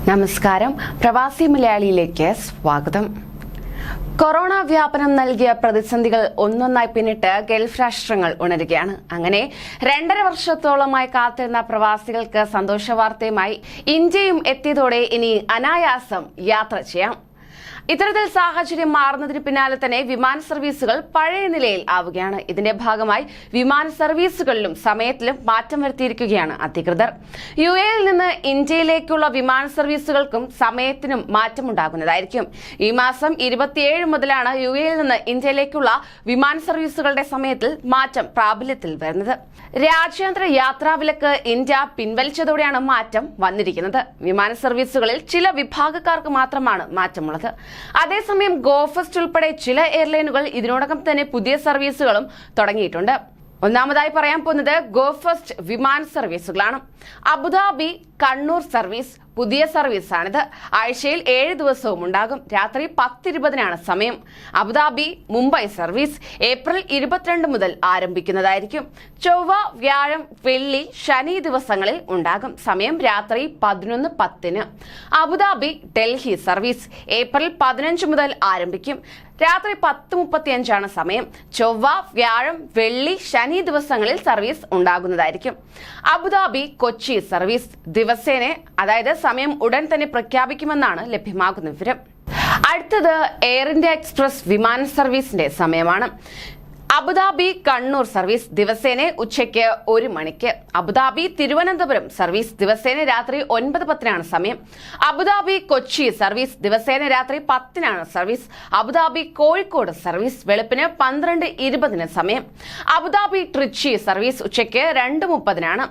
നമസ്കാരം. പ്രവാസി മലയാളിയിലേക്ക് സ്വാഗതം. കൊറോണ വ്യാപനം നൽകിയ പ്രതിസന്ധികൾ ഒന്നൊന്നായി പിന്നിട്ട് ഗൾഫ് രാഷ്ട്രങ്ങൾ ഉണരുകയാണ്. അങ്ങനെ 2.5 വർഷത്തോളമായി കാത്തിരുന്ന പ്രവാസികൾക്ക് സന്തോഷ വാർത്തയുമായി ഇന്ത്യയും എത്തിയതോടെ ഇനി അനായാസം യാത്ര ചെയ്യാം. ഇത്തരത്തിൽ സാഹചര്യം മാറുന്നതിന് പിന്നാലെ തന്നെ വിമാന സർവീസുകൾ പഴയ നിലയിൽ ആവുകയാണ്. ഇതിന്റെ ഭാഗമായി വിമാന സർവീസുകളിലും സമയത്തിലും മാറ്റം വരുത്തിയിരിക്കുകയാണ് അധികൃതർ. UAE-യിൽ നിന്ന് ഇന്ത്യയിലേക്കുള്ള വിമാന സർവീസുകൾക്കും സമയത്തിനും മാറ്റമുണ്ടാകുന്നതായിരിക്കും. ഈ മാസം 27 മുതലാണ് UAE-യിൽ നിന്ന് ഇന്ത്യയിലേക്കുള്ള വിമാന സർവീസുകളുടെ സമയത്തിൽ മാറ്റം പ്രാബല്യത്തിൽ വരുന്നത്. രാജ്യാന്തര യാത്രാവിലക്ക് ഇന്ത്യ പിൻവലിച്ചതോടെയാണ് മാറ്റം വന്നിരിക്കുന്നത്. വിമാന സർവീസുകളിൽ ചില വിഭാഗക്കാർക്ക് മാത്രമാണ് മാറ്റമുള്ളത്. അതേസമയം ഗോഫസ്റ്റ് ഉൾപ്പെടെ ചില എയർലൈനുകൾ ഇതിനോടകം തന്നെ പുതിയ സർവീസുകളും തുടങ്ങിയിട്ടുണ്ട്. ഒന്നാമതായി പറയാൻ പോകുന്നത് ഗോഫസ്റ്റ് വിമാന സർവീസുകളാണ്. അബുദാബി കണ്ണൂർ സർവീസ് പുതിയ സർവീസാണിത്. ആഴ്ചയിൽ 7 ദിവസവും ഉണ്ടാകും. രാത്രി 10:20 സമയം. അബുദാബി മുംബൈ സർവീസ് ഏപ്രിൽ 22 മുതൽ ആരംഭിക്കുന്നതായിരിക്കും. ചൊവ്വ, വ്യാഴം, വെള്ളി, ശനി ദിവസങ്ങളിൽ ഉണ്ടാകും. സമയം രാത്രി 11:10. അബുദാബി ഡൽഹി സർവീസ് ഏപ്രിൽ 15 മുതൽ ആരംഭിക്കും. രാത്രി 10:35 സമയം. ചൊവ്വ, വ്യാഴം, വെള്ളി, ശനി ദിവസങ്ങളിൽ സർവീസ് ഉണ്ടാകുന്നതായിരിക്കും. അബുദാബി കൊച്ചി സർവീസ് ദിവസേന, അതായത് സമയം ഉടൻ തന്നെ പ്രഖ്യാപിക്കുമെന്നാണ് ലഭ്യമാകുന്ന വിവരം. അടുത്തത് എയർ ഇന്ത്യ എക്സ്പ്രസ് വിമാന സർവീസിന്റെ സമയമാണ്. അബുദാബി കണ്ണൂർ സർവീസ് ദിവസേന ഉച്ചയ്ക്ക് 1 മണിക്ക്. അബുദാബി തിരുവനന്തപുരം സർവീസ് ദിവസേന രാത്രി 9:10 സമയം. അബുദാബി കൊച്ചി സർവീസ് ദിവസേന രാത്രി 10 സർവീസ്. അബുദാബി കോഴിക്കോട് സർവീസ് വെളുപ്പിന് 12:20 സമയം. അബുദാബി ട്രിച്ചി സർവീസ് ഉച്ചയ്ക്ക് 2:30.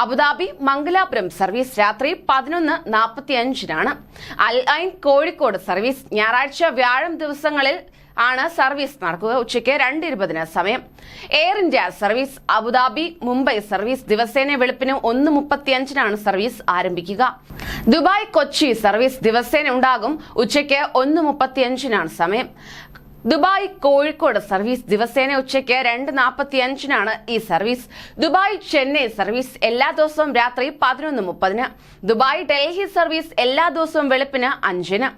അബുദാബി മംഗലാപുരം സർവീസ് രാത്രി 11:45. അൽ ഐൻ കോഴിക്കോട് സർവീസ് ഞായറാഴ്ച വ്യാഴം ദിവസങ്ങളിൽ ആണ് സർവീസ് നടക്കുക. ഉച്ചയ്ക്ക് 2:20 സമയം. Air India service Abu Dhabi Mumbai service ദിവസേന വെളുപ്പിന് 1:35 സർവീസ് ആരംഭിക്കുക. ദുബായ് കൊച്ചി സർവീസ് ദിവസേന ഉണ്ടാകും. ഉച്ചയ്ക്ക് 1:35 സമയം. ദുബായ് കോഴിക്കോട് സർവീസ് ദിവസേന ഉച്ചയ്ക്ക് 2:45 ഈ സർവീസ്. ദുബായ് ചെന്നൈ സർവീസ് എല്ലാ ദിവസവും രാത്രി 11:30. ദുബായ് ഡൽഹി സർവീസ് എല്ലാ ദിവസവും വെളുപ്പിന് 5.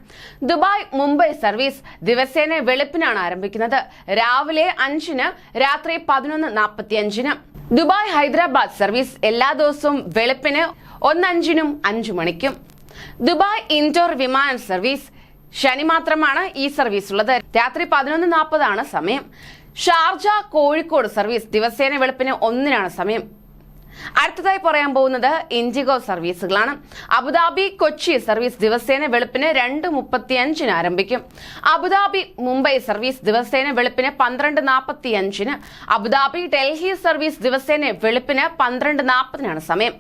ദുബായ് മുംബൈ സർവീസ് ദിവസേന വെളുപ്പിനാണ് ആരംഭിക്കുന്നത്. രാവിലെ 5, രാത്രി 11:45. ദുബായ് ഹൈദരാബാദ് സർവീസ് എല്ലാ ദിവസവും വെളുപ്പിന് 1:05 5 മണിക്കും. ദുബായ് ഇൻഡോർ വിമാന സർവീസ് ശനി മാത്രമാണ് ഈ സർവീസ് ഉള്ളത്. രാത്രി 11:40 സമയം. ഷാർജ കോഴിക്കോട് സർവീസ് ദിവസേന വെളുപ്പിന് 1 സമയം. അടുത്തതായി പറയാൻ പോകുന്നത് ഇൻഡിഗോ സർവീസുകളാണ്. അബുദാബി കൊച്ചി സർവീസ് ദിവസേന വെളുപ്പിന് 2:35 ആരംഭിക്കും. അബുദാബി മുംബൈ സർവീസ് ദിവസേന വെളുപ്പിന് 12:45. അബുദാബി ഡൽഹി സർവീസ് ദിവസേന വെളുപ്പിന് 12:40 സമയം.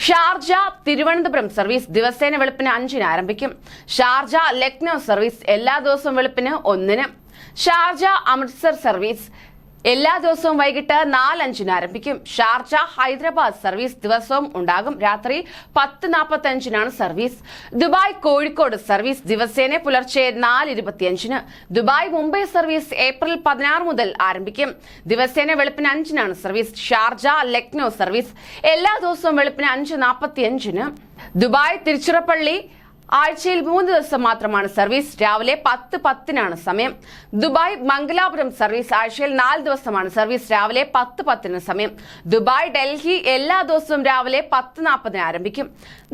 ഷാർജ തിരുവനന്തപുരം സർവീസ് ദിവസേന വെളുപ്പിന് 5 ആരംഭിക്കും. ഷാർജ ലക്നൌ സർവീസ് എല്ലാ ദിവസവും വെളുപ്പിന് 1. ഷാർജ അമൃത്സർ സർവീസ് എല്ലാ ദിവസവും വൈകിട്ട് 4:05 ആരംഭിക്കും. ഷാർജ ഹൈദരാബാദ് സർവീസ് ദിവസവും ഉണ്ടാകും. രാത്രി 10:45 സർവീസ്. ദുബായ് കോഴിക്കോട് സർവീസ് ദിവസേന പുലർച്ചെ 4:25. ദുബായ് മുംബൈ സർവീസ് ഏപ്രിൽ 16 മുതൽ ആരംഭിക്കും. ദിവസേന വെളുപ്പിന് 5 സർവീസ്. ഷാർജ ലക്നൌ സർവീസ് എല്ലാ ദിവസവും വെളുപ്പിന് 5:45. ദുബായ് തിരുച്ചിറപ്പള്ളി ആഴ്ചയിൽ 3 ദിവസം മാത്രമാണ് സർവീസ്. രാവിലെ 10:10 സമയം. ദുബായ് മംഗലാപുരം സർവീസ് ആഴ്ചയിൽ 4 ദിവസമാണ് സർവീസ്. രാവിലെ 10:10 സമയം. ദുബായ് ഡൽഹി എല്ലാ ദിവസവും രാവിലെ 10:40 ആരംഭിക്കും.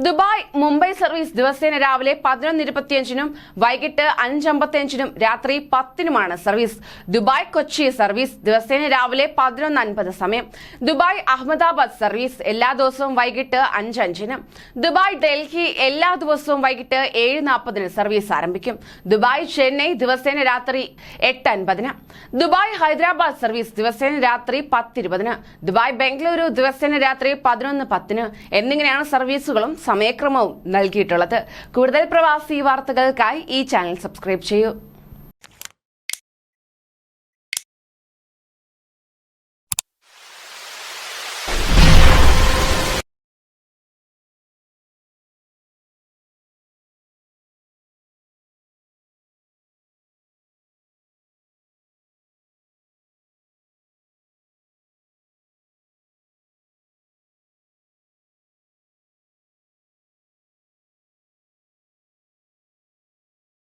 ദുബായ് മുംബൈ സർവീസ് ദിവസേന രാവിലെ 11:25 വൈകിട്ട് 5:55 രാത്രി 10 സർവീസ്. ദുബായ് കൊച്ചി സർവീസ് ദിവസേന രാവിലെ 11:50 സമയം. ദുബായ് അഹമ്മദാബാദ് സർവീസ് എല്ലാ ദിവസവും വൈകിട്ട് 5:05. ദുബായ് ഡൽഹി എല്ലാ ദിവസവും വൈകിട്ട് 7:40 സർവീസ് ആരംഭിക്കും. ദുബായ് ചെന്നൈ ദിവസേന രാത്രി 8:50. ദുബായ് ഹൈദരാബാദ് സർവീസ് ദിവസേന രാത്രി 10:20. ദുബായ് ബംഗളൂരു ദിവസേന രാത്രി 11:10 എന്നിങ്ങനെയാണ് സർവീസുകളും സമയക്രമവും നൽകിയിട്ടുള്ളത്. കൂടുതൽ പ്രവാസി വാർത്തകൾക്കായി ഈ ചാനൽ സബ്സ്ക്രൈബ് ചെയ്യൂ.